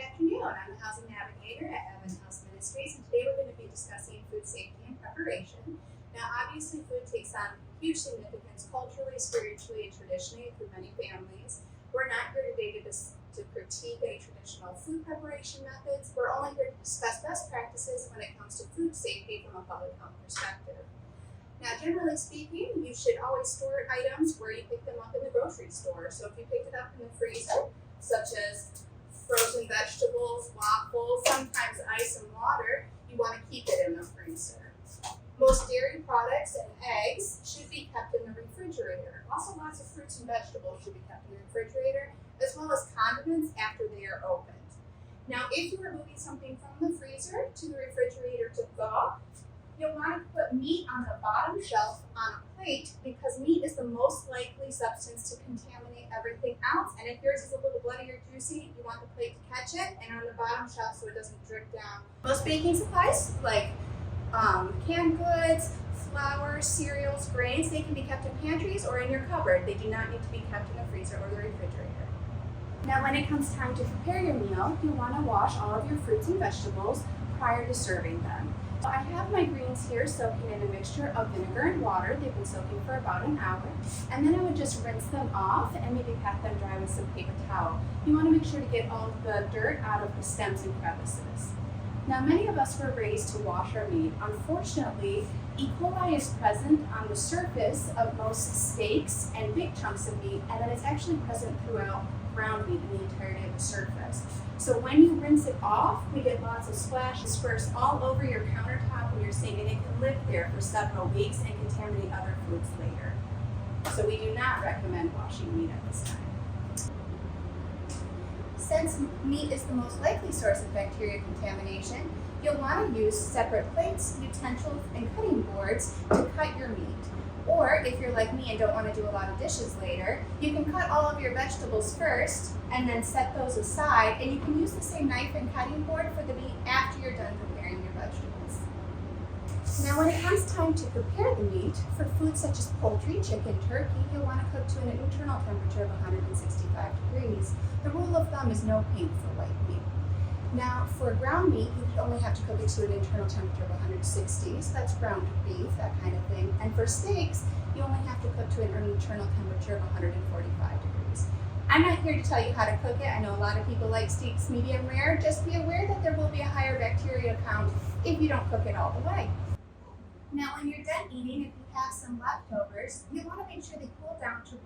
afternoon. I'm the Housing Navigator at House Ministries, and today we're going to be discussing food safety and preparation. Now, obviously, food takes on huge significance culturally, spiritually, and traditionally for many families. We're not here today to critique any traditional food preparation methods. We're only here to discuss best practices when it comes to food safety from a public health perspective. Now, generally speaking, you should always store items where you pick them up in the grocery store. So if you picked it up in the freezer, such as frozen vegetables, waffles, sometimes ice and water, you want to keep it in the freezer. Most dairy products and eggs should be kept in the refrigerator. Also, lots of fruits and vegetables should be kept in the refrigerator, as well as condiments after they are opened. Now, if you are moving something from the freezer to the refrigerator to thaw, you'll want to put meat on the bottom shelf on a plate because meat is the most likely substance to contaminate everything else. And if yours is a little bloody or juicy, you want the plate to catch it and on the bottom shelf so it doesn't drip down. Most baking supplies like canned goods, flour, cereals, grains, they can be kept in pantries or in your cupboard. They do not need to be kept in the freezer or the refrigerator. Now, when it comes time to prepare your meal, you'll want to wash all of your fruits and vegetables prior to serving them. So I have my greens here soaking in a mixture of vinegar and water. They've been soaking for about an hour. And then I would just rinse them off and maybe pat them dry with some paper towel. You want to make sure to get all of the dirt out of the stems and crevices. Now, many of us were raised to wash our meat. Unfortunately, E. coli is present on the surface of most steaks and big chunks of meat, and then it's actually present throughout ground meat in the entirety of the surface. So when you rinse it off, we get lots of splash dispersed all over your countertop and your sink, and it can live there for several weeks and contaminate other foods later. So we do not recommend washing meat at this time. Since meat is the most likely source of bacteria contamination, you'll want to use separate plates, utensils, and cutting boards to cut your meat. Or if you're like me and don't want to do a lot of dishes later, you can cut all of your vegetables first and then set those aside, and you can use the same knife and cutting board for the meat after you're done preparing your vegetables. Now, when it comes time to prepare the meat, for foods such as poultry, chicken, turkey, you'll want to cook to an internal temperature of 165 degrees. The rule of thumb is no paint for white meat. Now, for ground meat, you only have to cook it to an internal temperature of 160, so that's ground beef, that kind of thing. And for steaks, you only have to cook to an internal temperature of 145 degrees. I'm not here to tell you how to cook it. I know a lot of people like steaks medium rare. Just be aware that there will be a higher bacteria count if you don't cook it all the way. Now, when you're done eating, if you have some leftovers, you want to make sure they cool down to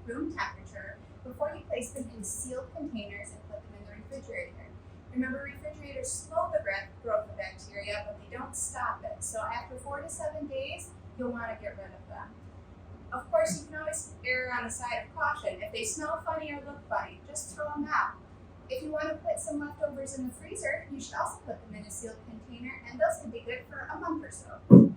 room temperature before you place them in sealed containers and put them in the refrigerator. Remember, refrigerators slow the growth of bacteria, but they don't stop it. So after 4 to 7 days, you'll want to get rid of them. Of course, you can always err on the side of caution. If they smell funny or look funny, just throw them out. If you want to put some leftovers in the freezer, you should also put them in a sealed container, and those can be good for a month or so.